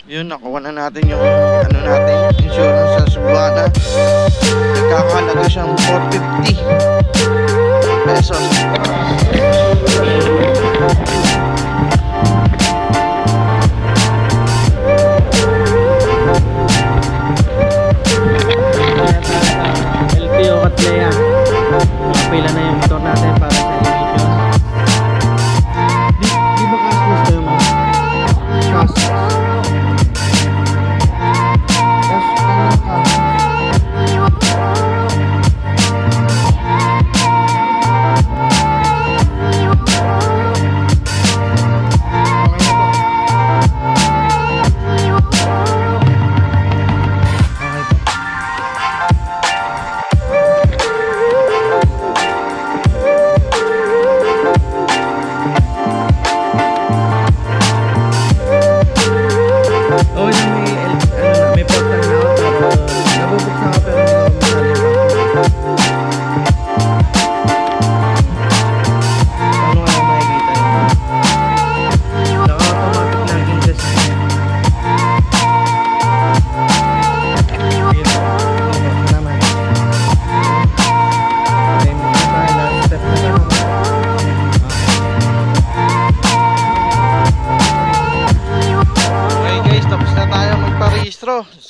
Yun, nakuha na natin yung ano natin, insurance sa Cebuana. Nagkakahalaga siyang 450 pesos. LTO Catlea. Nakapila na yung motor natin para sa emission. Di ba cashless tayo mga? Cashless.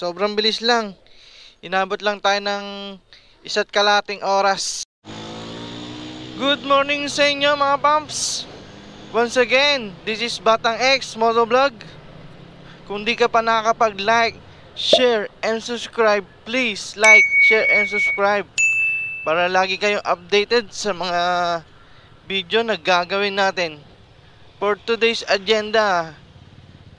Sobrang bilis lang. Inabot lang tayo ng 1.5 oras. Good morning sa inyo mga pumps. Once again, this is Batang X Motovlog. Kung di ka pa nakakapag-like, share, and subscribe, please like, share, and subscribe para lagi kayong updated sa mga video na gagawin natin. For today's agenda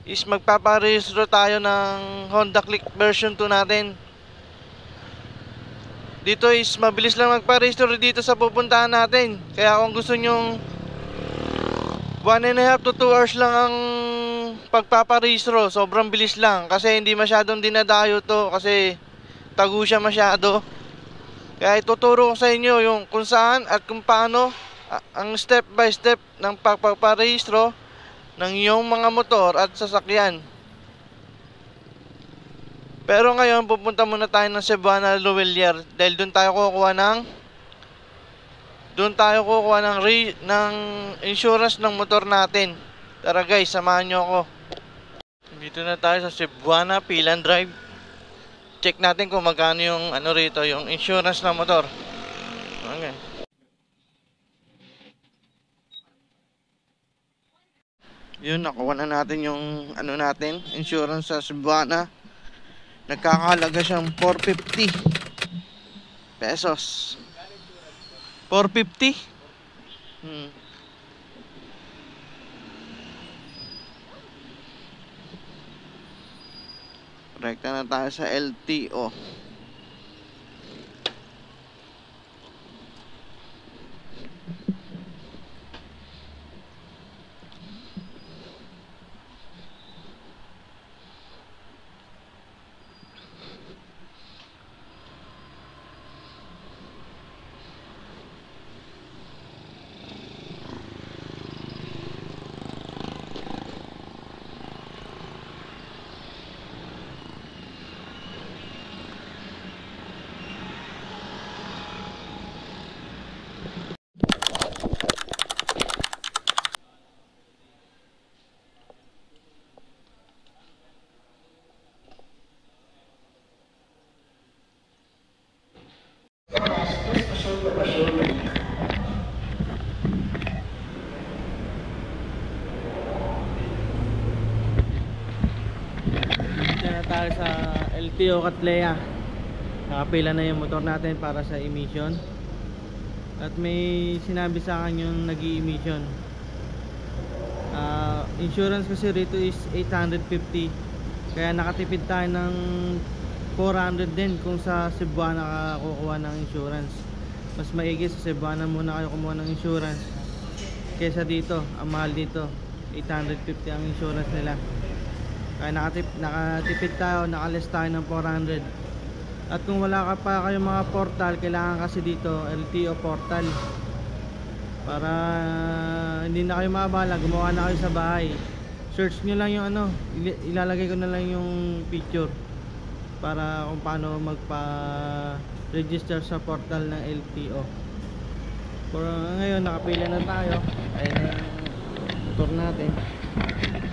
is magpaparehistro tayo ng Honda Click version 2 natin. Dito is mabilis lang magparehistro dito sa pupuntahan natin. Kaya kung gusto nyong 1.5 to 2 hours lang ang pagpaparehistro, sobrang bilis lang. Kasi hindi masyadong dinadayo to, kasi tago siya masyado. Kaya ituturo ko sa inyo yung kung saan at kung paano ang step by step ng pagpaparehistro ng iyong mga motor at sasakyan. Pero ngayon pupunta muna tayo ng Cebuana Luwelier dahil doon tayo kukuha ng insurance ng motor natin. Tara guys, samahan nyo ako. Dito na tayo sa Cebuana Pilan Drive. Check natin kung magkano yung rito, yung insurance ng motor. Okay. Yun, nakuha na natin yung natin, insurance sa Cebuana. Nagkakahalaga siyang 450 pesos. 450? Rekta na tayo sa LTO. Tayo sa LTO Catlea. Nakapila na yung motor natin para sa emission. At may sinabi sa akin yung nag-i-emission. Insurance kasi rito is 850. Kaya nakatipid tayo ng 400 din kung sa Cebuana ka kukuha ng insurance. Mas maigi sa Cebuana muna kayo kumuha ng insurance kesa dito. Ang mahal dito, 850 ang insurance nila. Kaya nakatipid tayo, nakalis tayo ng 400. At kung wala ka pa kayong mga portal, kailangan kasi dito LTO portal para hindi na kayo maabala, gumawa na kayo sa bahay. search nyo lang yung ano, ilalagay ko na lang yung picture para kung paano magpa-register sa portal ng LTO. Pero ngayon nakapila na tayo. Ayun na yung motor natin.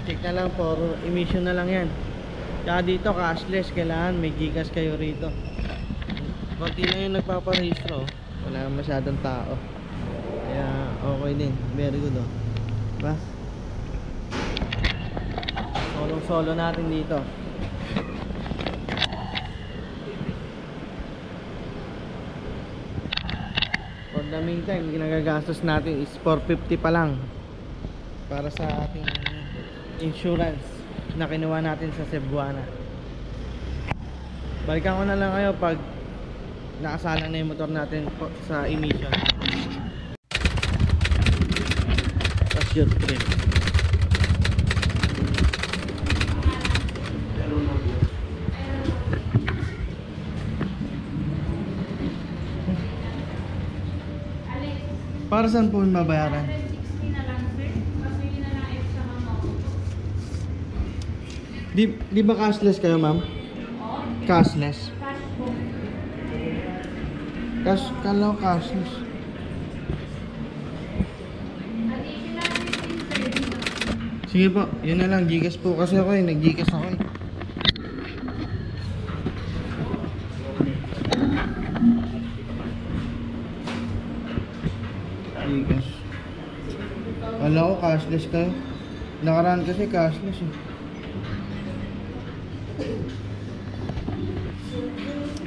Check na lang for emission na lang yan. Kaya dito cashless, kailangan may GCash kayo rito. Konti lang yung nagpaparehistro, wala masyadong tao. Kaya okay din, very good oh. Diba? Solo natin dito. For the meantime, ginagagastos natin is 450 pa lang para sa ating insurance na kinuha natin sa Cebuana. Balikan ko na lang kayo pag nakasalang na yung motor natin sa emission. That's your trip. Para saan po yung mabayaran? Di ba cashless kayo, ma'am? Cashless? Kala ko cashless. Sige po, yun na lang. GCash po kasi ako eh. Nag-GCash ako eh. GCash. Kala ko cashless kayo. Nakaraan kasi cashless eh.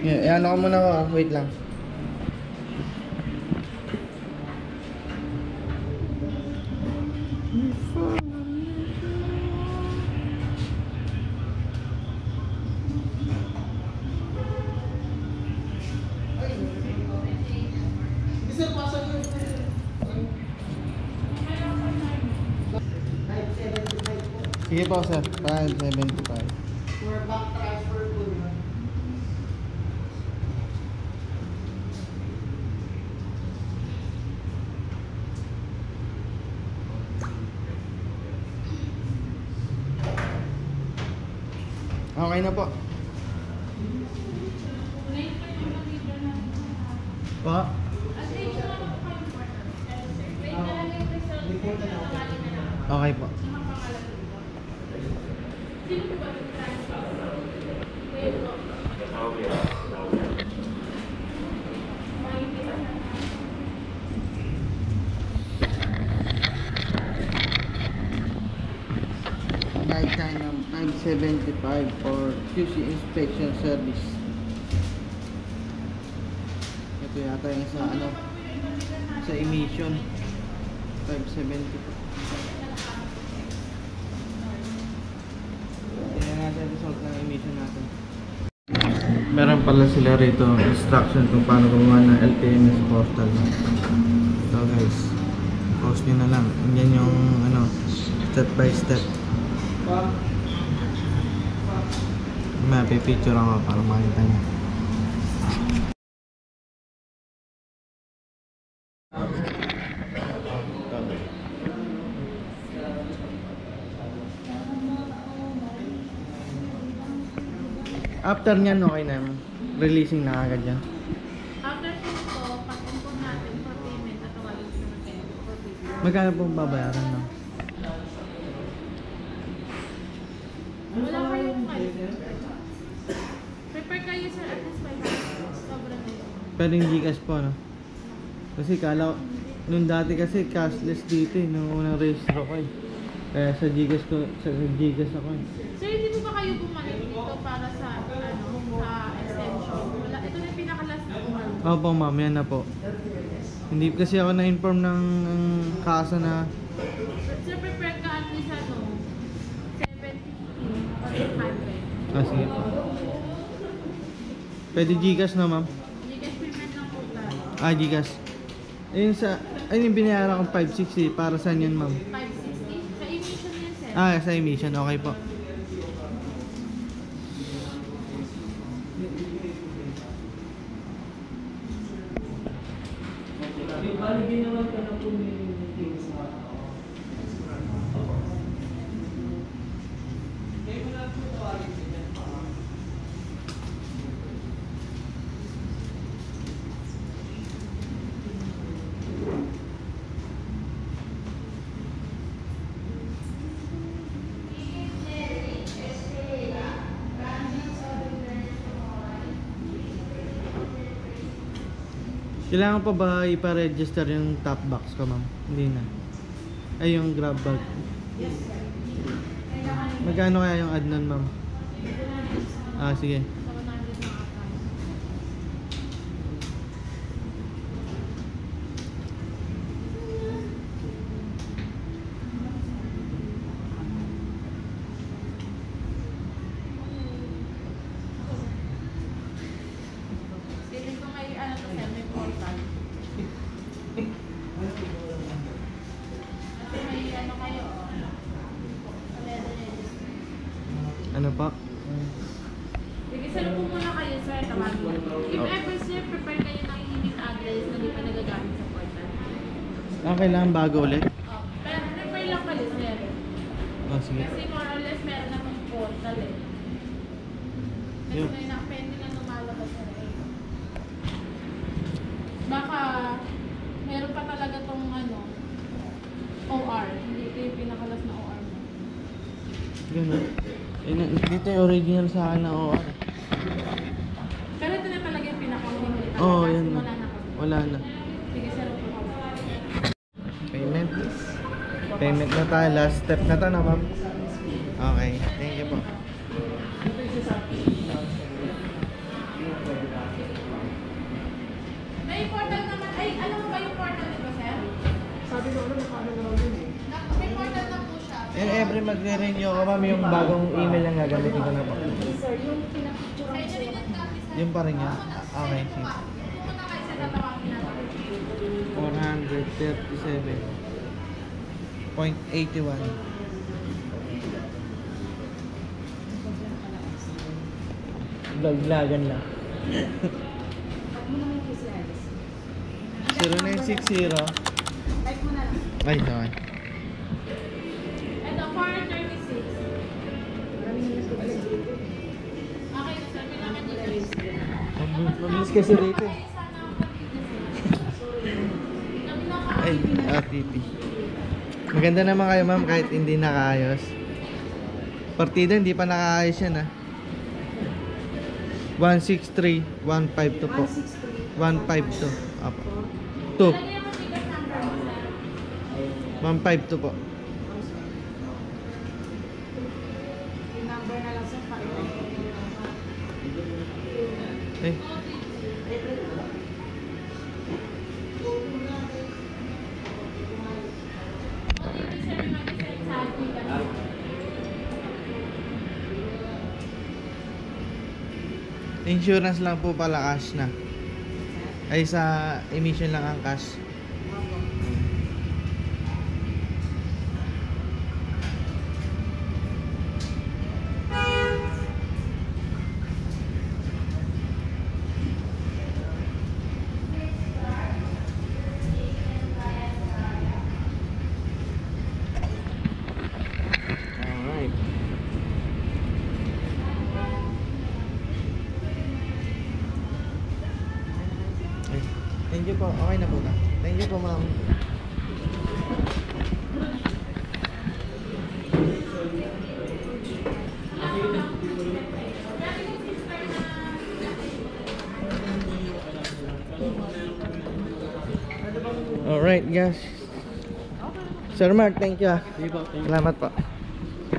Yeah, ano ko muna ako. Wait lang. Sige po sir, 575. For bank transfer po naman. Okay na po. Po? Okay po. Night time ng 575 for QC inspection service. Ito yata yung sa ano, sa emission 570. Result ng emission natin. Meron pala sila rito instruction kung paano gumawa ng LTMS portal. So guys, pause nyo na lang. Yan yung ano, step by step. May picture ako para makita nyo. After nyan, okay na. Releasing na agad yan. After po, pag-import natin for payment, tatawagin sa natin for payment. Magkano pong babayaran na? Wala kayong prepare kayo sir at least 500. Sobra na yun. Pero yung GCash po, no? Kasi kala, nung dati kasi cashless dito eh, nung unang registro ko eh. Kaya sa GCash ako eh. Sir, hindi po ba kayo bumalik dito para sa sa extension? Wala, ito na yung pinaka-last na po. Opo ma'am, yan na po. Hindi kasi ako na-inform ng kasa na Sir, prepare ka at least 750 or 800. sige po. Pwede GCash na ma'am? Gcash payment lang po tayo. GCash. Ayun yung binayaran kong 560 para saan yan ma'am? 560. Sa emission yan sir. Sa emission, okay po. Kailangan pa ba ipa-register yung top box ko, ma'am? Hindi na. Ay, yung grab bag. Yes, sir. Kailangan Magkano kaya yung add nun, ma'am? Ah, sige. sa 100 na account. Feeling ko may ano to sir, may portal. Kasi may ano kayo, Ano pa? sige, sir, po muna kayo, sir. Tawagin. If ever, sir, prepare kayo ng email address na di pa nagagamit sa portal. Ah, kailangan bago ulit? Pero prepare lang kayo, sir. Oh, sige. Kasi more or less meron namang portal eh. Kasi Yun. may nakapending na lumalabas na eh. Baka meron pa talaga tong ano, OR. Hindi ito yung pinakalas na OR mo. Ganun. Dito yung original sa akin na OR. Pero ito na talaga yung pinakahuling talaga. Oo, Kasi yan. wala na kami. Wala na. Sige, sir, upo ka. Payment. Payment na tayo. Last step na to na, ma'am. Okay. Thank you po. May portal naman. Ay, alam mo ba yung portal nito, sir? Sabi ko, ano, nakano naman yun eh. May portal na po siya. And every magre-renew ko, ma'am, yung bagong email lang gagamitin ko na po. Sir, yung pinapicture mo sir. Yung pa rin yun? Okay, sige. Pumunta kayo sa tatawagin natin. 437.81. Vlog-vlogan lang. 0960. Type mo na lang. Ay, sorry. Ito, 436. Okay, sir, kailangan details. Mabilis kasi rito eh. Ay, RTP. Maganda naman kayo, ma'am, kahit hindi nakaayos. Partida, hindi pa nakaayos yan, ha. 163, 152 po. 152. Apo. 2. 152 po. Number na lang sir, Eh, insurance lang po pala, cash na. Ay, sa emission lang ang cash. Alright. Thank you po. Okay na po na. Thank you po, ma'am. Alright, guys. Sir Mark, thank you. Salamat po.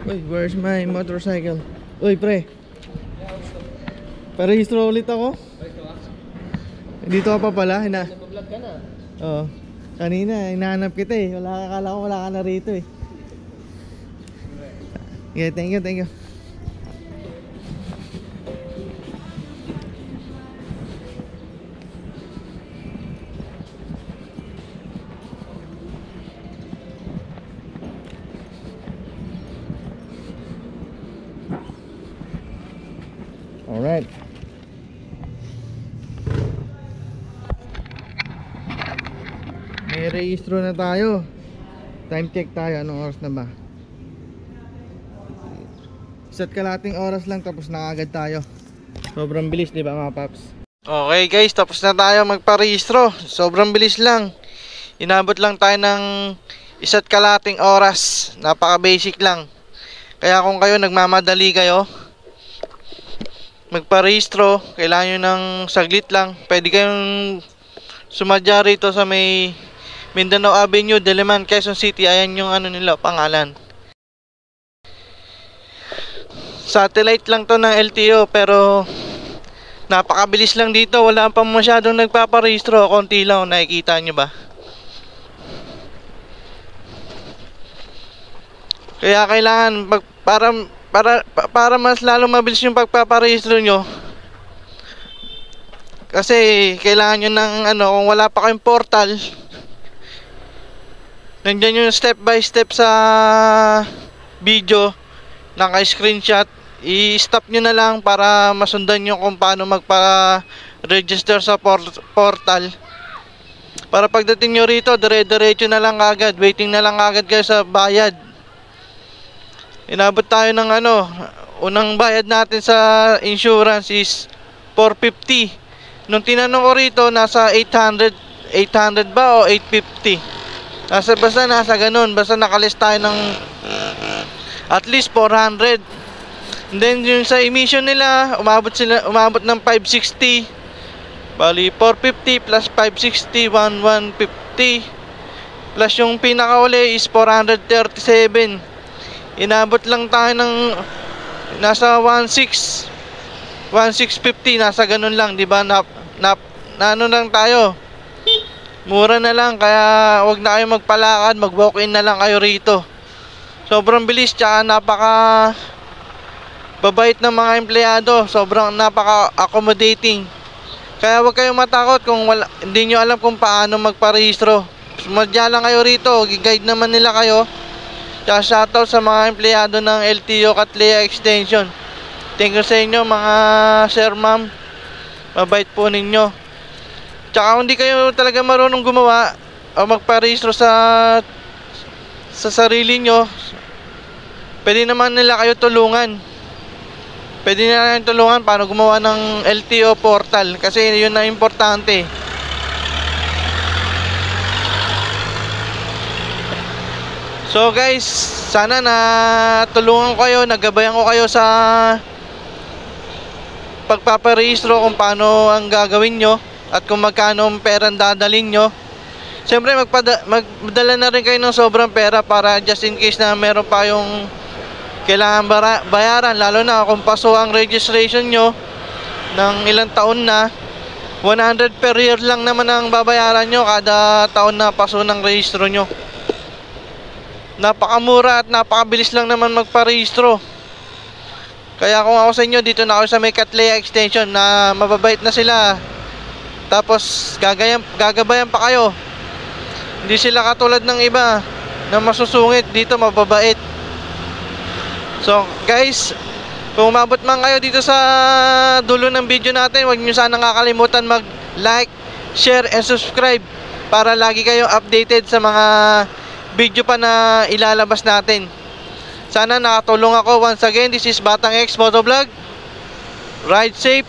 Uy, where's my motorcycle? Uy, pre. Parehistro ulit ako. Dito ka pa pala, Nag-vlog ka na. Oo. Kanina, hinahanap kita eh. Akala ko wala ka na rito eh. Yeah, thank you, thank you. Alright. May rehistro na tayo. Time check tayo. Anong oras na ba? Isa't kalating oras lang tapos nakagad tayo. Sobrang bilis, di ba mga paps? Okay guys, tapos na tayo magparehistro. Sobrang bilis lang. Inabot lang tayo ng isa't kalating oras. Napaka basic lang. Kaya kung kayo nagmamadali kayo magparehistro, kailangan nyo ng saglit lang. Pwede kayong sumadya rito sa may Mindanao Avenue, Diliman, Quezon City. Ayan yung ano nila, pangalan. Satellite lang to ng LTO, pero napakabilis lang dito. Wala pa masyadong nagpaparehistro. Konti lang, nakikita nyo ba? Kaya kailangan para mas lalo mabilis yung pagpaparehistro nyo. Kasi kailangan nyo ng ano, kung wala pa kayong portal, nandiyan yung step by step sa video, naka-screenshot. I-stop nyo na lang para masundan nyo kung paano magpa-register sa portal. Para pagdating nyo rito, dire-diretso na lang agad. Waiting na lang agad kayo sa bayad. Inabot tayo ng ano, unang bayad natin sa insurance is 450. Nung tinanong ko rito, nasa 800 ba o 850? Basta ganun. Basta nakalist tayo ng at least 400. And then yung sa emission nila, umabot ng 560. Bali 450 plus 560, 1150. Plus yung pinakauli is 437. Inabot lang tayo ng nasa 1650, nasa ganun lang, di ba? Na ano lang tayo. Mura na lang, kaya wag na kayo magpalakad, mag-walk-in na lang kayo rito. Sobrang bilis, tsaka napaka babait ng mga empleyado, sobrang napaka-accommodating. Kaya wag kayong matakot kung hindi nyo alam kung paano magparehistro. Sumadya lang kayo rito, giguide naman nila kayo. Tsaka shoutout sa mga empleyado ng LTO Catlea Extension. Thank you sa inyo mga sir, ma'am. Mabait po ninyo. Tsaka kung hindi kayo talaga marunong gumawa o magparehistro sa sarili nyo, pwede naman nila kayo tulungan. Pwede nila kayo tulungan paano gumawa ng LTO portal. Kasi yun na importante. So guys, sana natulungan ko kayo, nagabayan ko kayo sa pagpaparehistro kung paano ang gagawin nyo at kung magkano ang pera ang dadalhin nyo. Siyempre magdala na rin kayo ng sobrang pera para just in case na meron pa yung kailangan bayaran, lalo na kung paso ang registration nyo ng ilang taon na. 100 per year lang naman ang babayaran nyo kada taon na paso ng rehistro nyo. Napakamura at napakabilis lang naman magparehistro. Kaya kung ako sa inyo, dito na ako sa may Catlea Extension na mababait na sila. Tapos gagabayan pa kayo. Hindi sila katulad ng iba na masusungit, dito mababait. So guys, kung umabot man kayo dito sa dulo ng video natin, huwag nyo sana kakalimutan mag-like, share, and subscribe para lagi kayong updated sa mga video pa na ilalabas natin. Sana nakatulong ako. Once again, this is Batang X Motovlog. Ride safe,